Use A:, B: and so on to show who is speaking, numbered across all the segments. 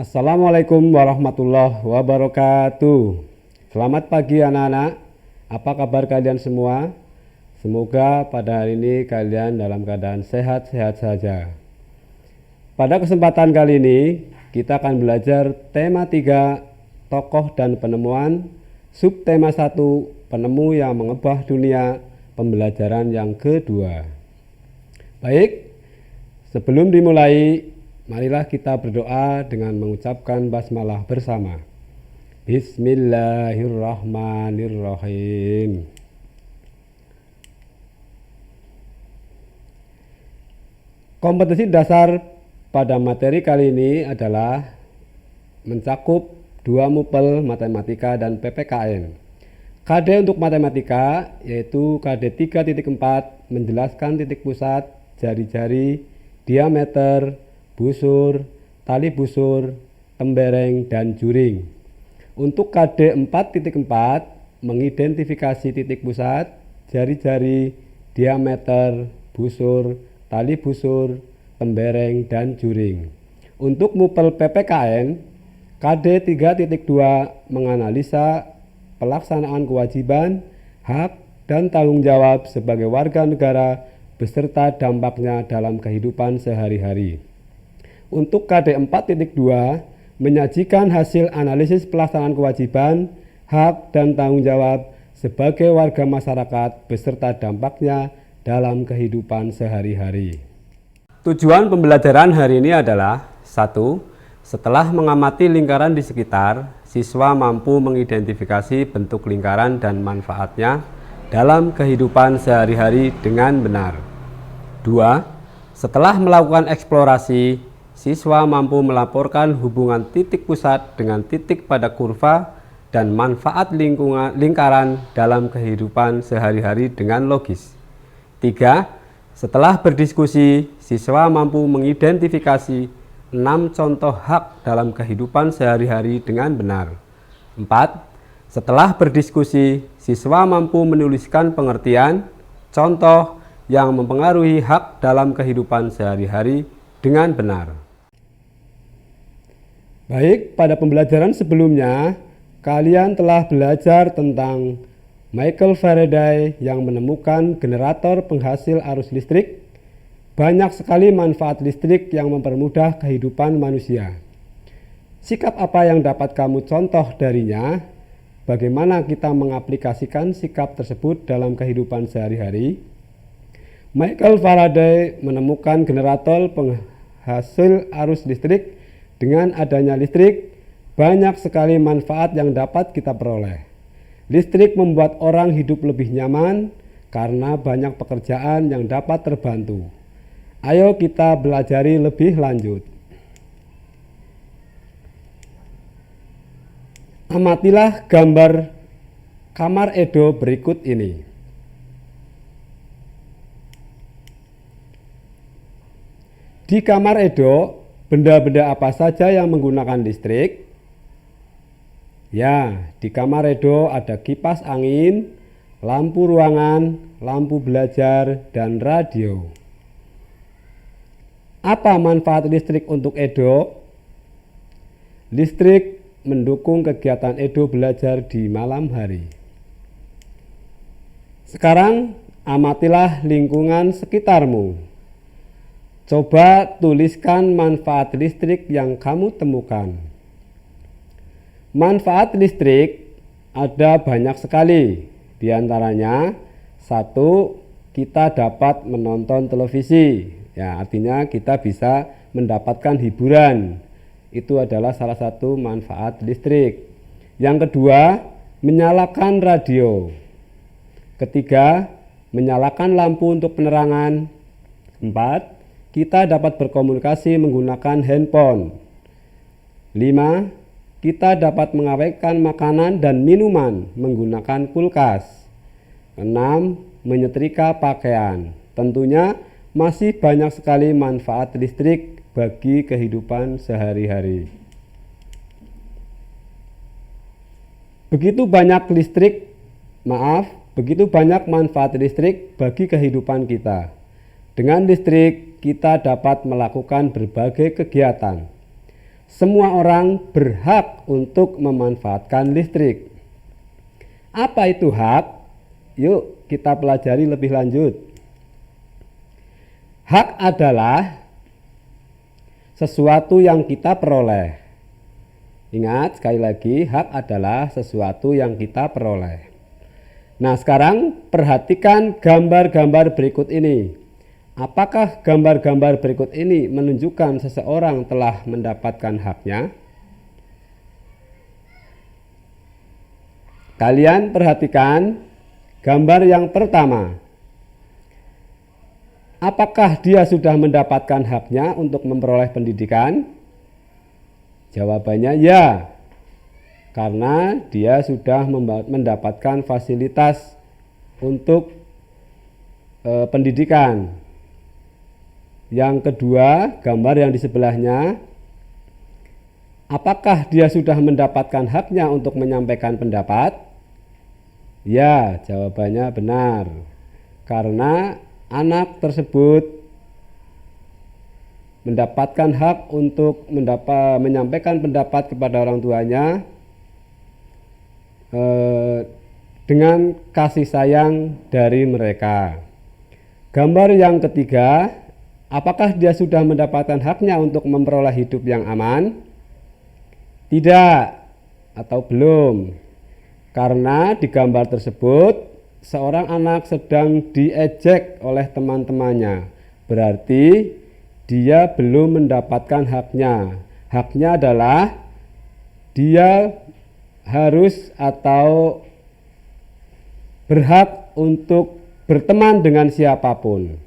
A: Assalamualaikum warahmatullahi wabarakatuh. Selamat pagi anak-anak. Apa kabar kalian semua? Semoga pada hari ini kalian dalam keadaan sehat-sehat saja. Pada kesempatan kali ini kita akan belajar tema 3, tokoh dan penemuan, subtema 1, penemu yang mengubah dunia, pembelajaran yang kedua. Baik, sebelum dimulai, marilah kita berdoa dengan mengucapkan basmalah bersama. Bismillahirrahmanirrahim. Kompetensi dasar pada materi kali ini adalah mencakup 2 MUPEL matematika dan PPKN. KD untuk matematika yaitu KD 3.4 menjelaskan titik pusat, jari-jari, diameter, busur, tali busur, tembereng, dan juring. Untuk KD 4.4 mengidentifikasi titik pusat, jari-jari, diameter, busur, tali busur, tembereng, dan juring. Untuk MUPEL PPKN, KD 3.2 menganalisa pelaksanaan kewajiban, hak, dan tanggung jawab sebagai warga negara beserta dampaknya dalam kehidupan sehari-hari. Untuk KD 4.2 menyajikan hasil analisis pelaksanaan kewajiban, hak, dan tanggung jawab sebagai warga masyarakat beserta dampaknya dalam kehidupan sehari-hari. Tujuan pembelajaran hari ini adalah 1. Setelah mengamati lingkaran di sekitar, siswa mampu mengidentifikasi bentuk lingkaran dan manfaatnya dalam kehidupan sehari-hari dengan benar. 2. Setelah melakukan eksplorasi, siswa mampu melaporkan hubungan titik pusat dengan titik pada kurva dan manfaat lingkaran dalam kehidupan sehari-hari dengan logis. 3. Setelah berdiskusi, siswa mampu mengidentifikasi 6 contoh hak dalam kehidupan sehari-hari dengan benar. 4. Setelah berdiskusi, siswa mampu menuliskan pengertian, contoh yang mempengaruhi hak dalam kehidupan sehari-hari dengan benar. Baik, pada pembelajaran sebelumnya, kalian telah belajar tentang Michael Faraday yang menemukan generator penghasil arus listrik. Banyak sekali manfaat listrik yang mempermudah kehidupan manusia. Sikap apa yang dapat kamu contoh darinya? Bagaimana kita mengaplikasikan sikap tersebut dalam kehidupan sehari-hari? Michael Faraday menemukan generator penghasil arus listrik. Dengan adanya listrik, banyak sekali manfaat yang dapat kita peroleh. Listrik membuat orang hidup lebih nyaman karena banyak pekerjaan yang dapat terbantu. Ayo kita belajari lebih lanjut. Amatilah gambar kamar Edo berikut ini. Di kamar Edo, benda-benda apa saja yang menggunakan listrik? Ya, di kamar Edo ada kipas angin, lampu ruangan, lampu belajar, dan radio. Apa manfaat listrik untuk Edo? Listrik mendukung kegiatan Edo belajar di malam hari. Sekarang amatilah lingkungan sekitarmu. Coba tuliskan manfaat listrik yang kamu temukan. Manfaat listrik ada banyak sekali. Di antaranya, 1. Kita dapat menonton televisi. Ya, artinya kita bisa mendapatkan hiburan. Itu adalah salah satu manfaat listrik. Yang kedua, menyalakan radio. Ketiga, menyalakan lampu untuk penerangan. 4. Kita dapat berkomunikasi menggunakan handphone. 5. Kita dapat mengawetkan makanan dan minuman menggunakan kulkas. 6. Menyetrika pakaian. Tentunya masih banyak sekali manfaat listrik bagi kehidupan sehari-hari. Begitu banyak manfaat listrik bagi kehidupan kita. Dengan listrik, kita dapat melakukan berbagai kegiatan. semua orang berhak untuk memanfaatkan listrik. Apa itu hak? Yuk kita pelajari lebih lanjut. Hak adalah sesuatu yang kita peroleh. Ingat sekali lagi, hak adalah sesuatu yang kita peroleh. Nah, sekarang perhatikan gambar-gambar berikut ini. Apakah gambar-gambar berikut ini menunjukkan seseorang telah mendapatkan haknya? Kalian perhatikan gambar yang pertama. Apakah dia sudah mendapatkan haknya untuk memperoleh pendidikan? Jawabannya ya, karena dia sudah mendapatkan fasilitas untuk pendidikan. Yang kedua, gambar yang di sebelahnya, apakah dia sudah mendapatkan haknya untuk menyampaikan pendapat? Ya, jawabannya benar, karena anak tersebut mendapatkan hak untuk menyampaikan pendapat kepada orang tuanya dengan kasih sayang dari mereka. Gambar yang ketiga, apakah dia sudah mendapatkan haknya untuk memperoleh hidup yang aman? Tidak atau belum, karena di gambar tersebut seorang anak sedang diejek oleh teman-temannya, berarti dia belum mendapatkan haknya. Haknya adalah dia harus atau berhak untuk berteman dengan siapapun.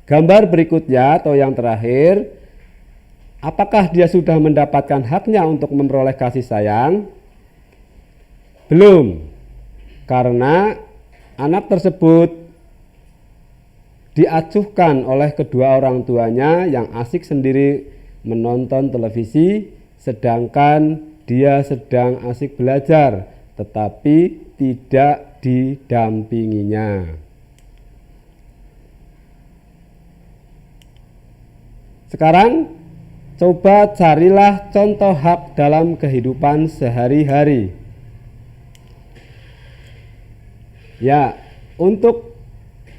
A: Gambar berikutnya atau yang terakhir, apakah dia sudah mendapatkan haknya untuk memperoleh kasih sayang? Belum, karena anak tersebut diacuhkan oleh kedua orang tuanya yang asik sendiri menonton televisi, sedangkan dia sedang asik belajar, tetapi tidak didampinginya. Sekarang coba carilah contoh hak dalam kehidupan sehari-hari. Ya, untuk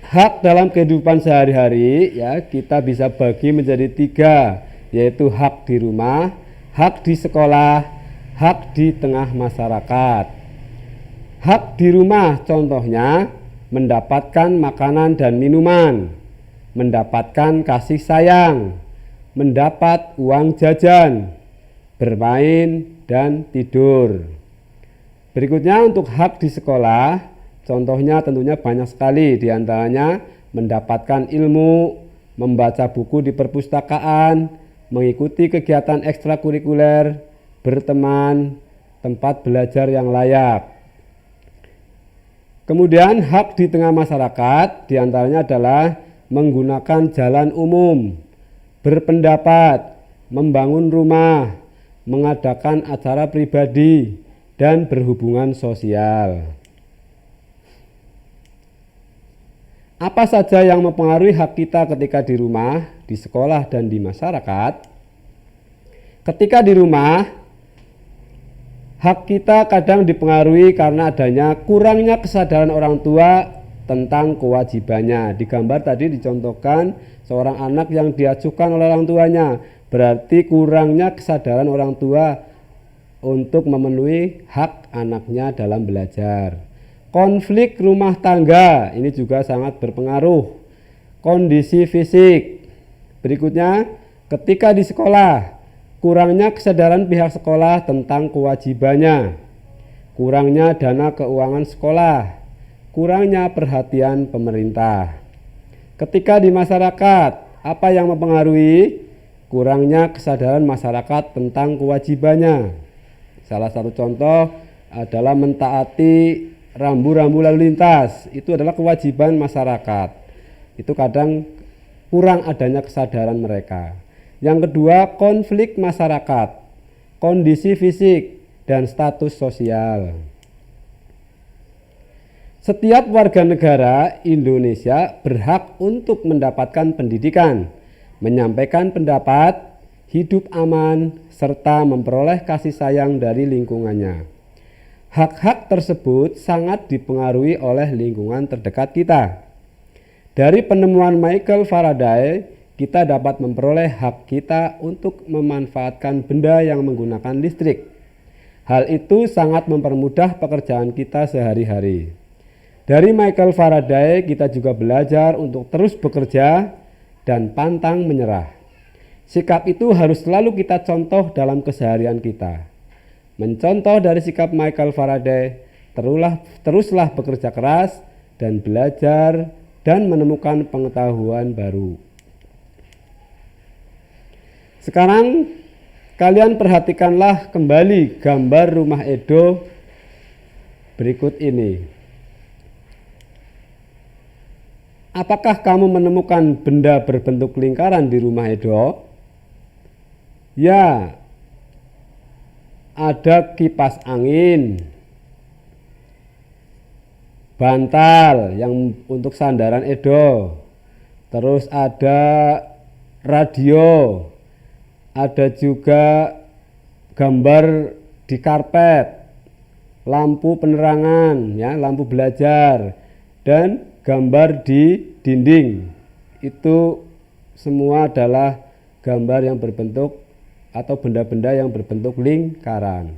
A: hak dalam kehidupan sehari-hari ya kita bisa bagi menjadi 3, yaitu hak di rumah, hak di sekolah, hak di tengah masyarakat. Hak di rumah contohnya mendapatkan makanan dan minuman, mendapatkan kasih sayang, mendapat uang jajan, bermain dan tidur. Berikutnya untuk hak di sekolah, contohnya tentunya banyak sekali, diantaranya mendapatkan ilmu, membaca buku di perpustakaan, mengikuti kegiatan ekstrakurikuler, berteman, tempat belajar yang layak. Kemudian hak di tengah masyarakat diantaranya adalah menggunakan jalan umum, berpendapat, membangun rumah, mengadakan acara pribadi, dan berhubungan sosial. Apa saja yang mempengaruhi hak kita ketika di rumah, di sekolah, dan di masyarakat? Ketika di rumah, hak kita kadang dipengaruhi karena adanya kurangnya kesadaran orang tua tentang kewajibannya. Di gambar tadi dicontohkan seorang anak yang diacuhkan oleh orang tuanya, berarti kurangnya kesadaran orang tua untuk memenuhi hak anaknya dalam belajar. Konflik rumah tangga ini juga sangat berpengaruh. Kondisi fisik. Berikutnya, ketika di sekolah, kurangnya kesadaran pihak sekolah tentang kewajibannya, kurangnya dana keuangan sekolah, kurangnya perhatian pemerintah. Ketika di masyarakat, apa yang mempengaruhi? Kurangnya kesadaran masyarakat tentang kewajibannya. Salah satu contoh adalah mentaati rambu-rambu lalu lintas, itu adalah kewajiban masyarakat. Itu kadang kurang adanya kesadaran mereka. Yang kedua, konflik masyarakat, kondisi fisik, dan status sosial. Setiap warga negara Indonesia berhak untuk mendapatkan pendidikan, menyampaikan pendapat, hidup aman, serta memperoleh kasih sayang dari lingkungannya. Hak-hak tersebut sangat dipengaruhi oleh lingkungan terdekat kita. Dari penemuan Michael Faraday, kita dapat memperoleh hak kita untuk memanfaatkan benda yang menggunakan listrik. Hal itu sangat mempermudah pekerjaan kita sehari-hari. Dari Michael Faraday, kita juga belajar untuk terus bekerja dan pantang menyerah. Sikap itu harus selalu kita contoh dalam keseharian kita. Mencontoh dari sikap Michael Faraday, teruslah bekerja keras dan belajar dan menemukan pengetahuan baru. Sekarang kalian perhatikanlah kembali gambar rumah Edo berikut ini. Apakah kamu menemukan benda berbentuk lingkaran di rumah Edo? Ya, ada kipas angin, bantal yang untuk sandaran Edo, terus ada radio, ada juga gambar di karpet, lampu penerangan, ya, lampu belajar, dan gambar di dinding. Itu semua adalah gambar yang berbentuk atau benda-benda yang berbentuk lingkaran.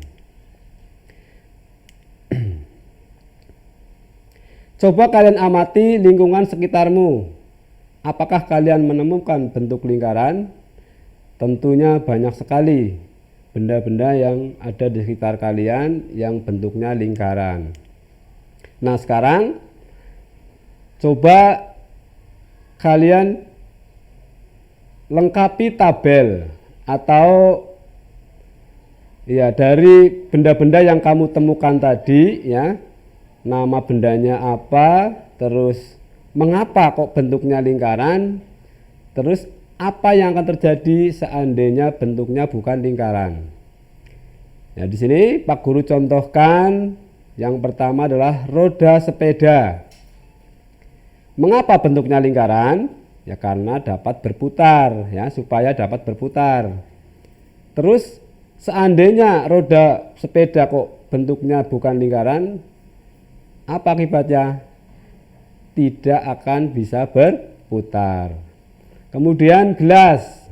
A: Coba kalian amati lingkungan sekitarmu. Apakah kalian menemukan bentuk lingkaran? Tentunya banyak sekali benda-benda yang ada di sekitar kalian yang bentuknya lingkaran. Nah, sekarang coba kalian lengkapi tabel atau ya dari benda-benda yang kamu temukan tadi, ya. Nama bendanya apa, terus mengapa kok bentuknya lingkaran, terus apa yang akan terjadi seandainya bentuknya bukan lingkaran. Ya, di sini Pak Guru contohkan yang pertama adalah roda sepeda. Mengapa bentuknya lingkaran? Ya karena dapat berputar, ya, supaya dapat berputar. Terus seandainya roda sepeda kok bentuknya bukan lingkaran, apa akibatnya? Tidak akan bisa berputar. Kemudian gelas.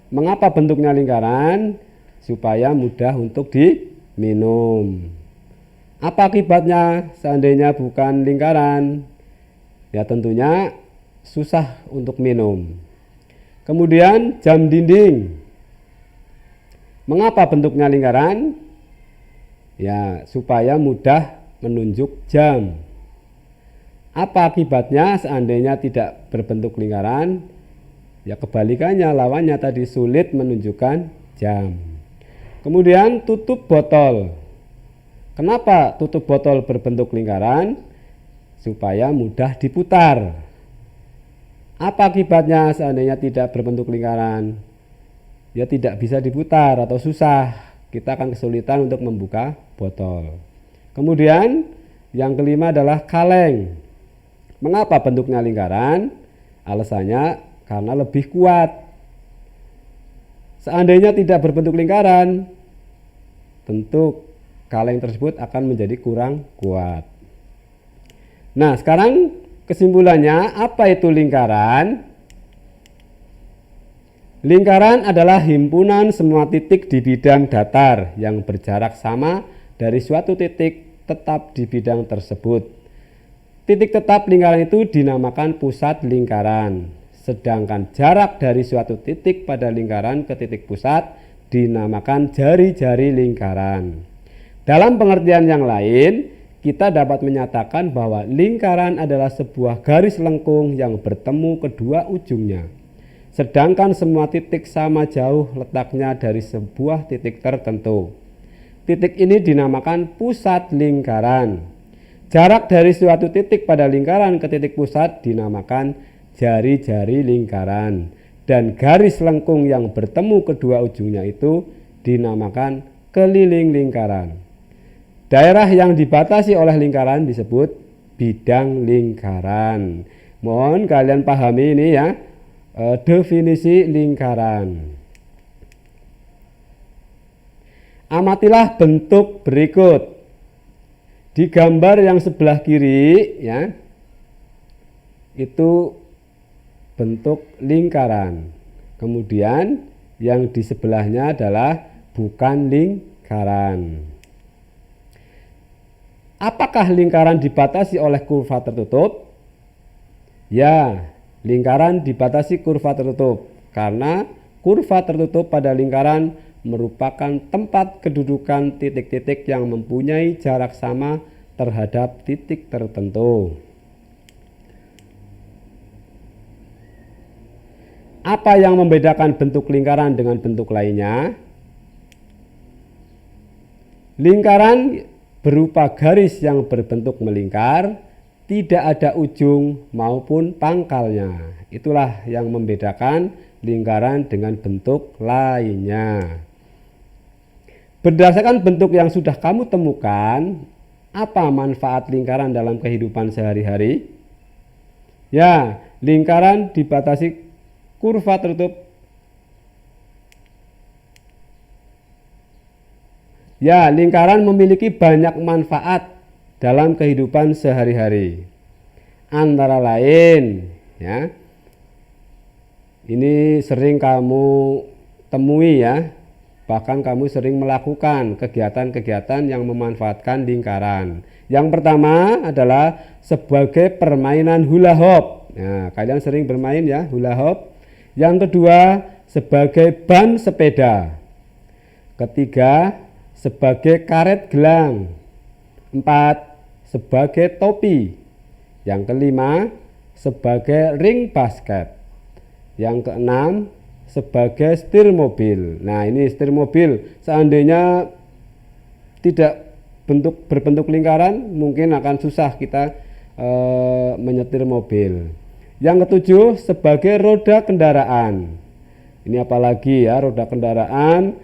A: Mengapa bentuknya lingkaran? Supaya mudah untuk diminum. Apa akibatnya seandainya bukan lingkaran? Ya tentunya susah untuk minum. Kemudian jam dinding. Mengapa bentuknya lingkaran? Ya supaya mudah menunjuk jam. Apa akibatnya seandainya tidak berbentuk lingkaran? Ya kebalikannya, lawannya tadi sulit menunjukkan jam. Kemudian tutup botol. Kenapa tutup botol berbentuk lingkaran? Supaya mudah diputar. Apa akibatnya seandainya tidak berbentuk lingkaran? Ya tidak bisa diputar atau susah. Kita akan kesulitan untuk membuka botol. Kemudian yang kelima adalah kaleng. Mengapa bentuknya lingkaran? Alasannya karena lebih kuat. Seandainya tidak berbentuk lingkaran, tentu kaleng tersebut akan menjadi kurang kuat. Nah, sekarang kesimpulannya, apa itu lingkaran? Lingkaran adalah himpunan semua titik di bidang datar yang berjarak sama dari suatu titik tetap di bidang tersebut. Titik tetap lingkaran itu dinamakan pusat lingkaran, sedangkan jarak dari suatu titik pada lingkaran ke titik pusat dinamakan jari-jari lingkaran. Dalam pengertian yang lain, kita dapat menyatakan bahwa lingkaran adalah sebuah garis lengkung yang bertemu kedua ujungnya, sedangkan semua titik sama jauh letaknya dari sebuah titik tertentu. Titik ini dinamakan pusat lingkaran. Jarak dari suatu titik pada lingkaran ke titik pusat dinamakan jari-jari lingkaran. Dan garis lengkung yang bertemu kedua ujungnya itu dinamakan keliling lingkaran. Daerah yang dibatasi oleh lingkaran disebut bidang lingkaran. Mohon kalian pahami ini ya, definisi lingkaran. Amatilah bentuk berikut. Di gambar yang sebelah kiri ya, itu bentuk lingkaran. Kemudian yang di sebelahnya adalah bukan lingkaran. Apakah lingkaran dibatasi oleh kurva tertutup? Ya, lingkaran dibatasi kurva tertutup karena kurva tertutup pada lingkaran merupakan tempat kedudukan titik-titik yang mempunyai jarak sama terhadap titik tertentu. Apa yang membedakan bentuk lingkaran dengan bentuk lainnya? Lingkaran berupa garis yang berbentuk melingkar, tidak ada ujung maupun pangkalnya. Itulah yang membedakan lingkaran dengan bentuk lainnya. Berdasarkan bentuk yang sudah kamu temukan, apa manfaat lingkaran dalam kehidupan sehari-hari? Ya, lingkaran dibatasi kurva tertutup. Ya, lingkaran memiliki banyak manfaat dalam kehidupan sehari-hari. Antara lain, ya, ini sering kamu temui ya. Bahkan kamu sering melakukan kegiatan-kegiatan yang memanfaatkan lingkaran. Yang pertama adalah sebagai permainan hula hoop. Nah, kalian sering bermain ya hula hoop. Yang kedua sebagai ban sepeda. Ketiga sebagai karet gelang. 4 sebagai topi. Yang kelima sebagai ring basket. Yang keenam sebagai setir mobil. Nah, ini setir mobil seandainya tidak berbentuk lingkaran, mungkin akan susah kita menyetir mobil. Yang ketujuh sebagai roda kendaraan. Ini apalagi ya, roda kendaraan.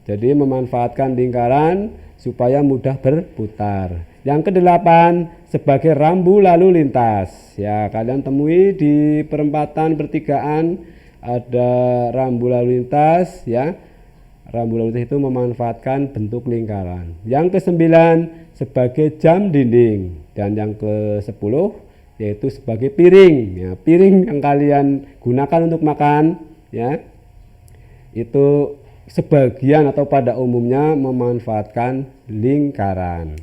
A: Jadi memanfaatkan lingkaran supaya mudah berputar. Yang kedelapan sebagai rambu lalu lintas. Ya, kalian temui di perempatan pertigaan ada rambu lalu lintas ya. Rambu lalu lintas itu memanfaatkan bentuk lingkaran. Yang kesembilan sebagai jam dinding, dan yang ke-10 yaitu sebagai piring. Ya, piring yang kalian gunakan untuk makan ya, itu sebagian atau pada umumnya memanfaatkan lingkaran.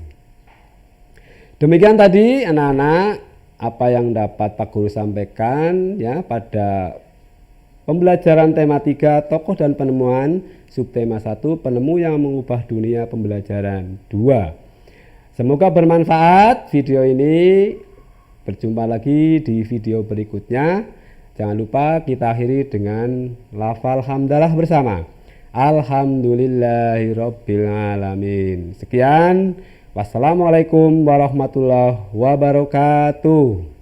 A: Demikian tadi anak-anak apa yang dapat Pak Guru sampaikan ya pada pembelajaran tema 3 tokoh dan penemuan, subtema 1 penemu yang mengubah dunia pembelajaran 2. Semoga bermanfaat video ini. Berjumpa lagi di video berikutnya. Jangan lupa kita akhiri dengan lafal hamdalah bersama. Alhamdulillahirabbil alamin. Sekian. Wassalamualaikum warahmatullahi wabarakatuh.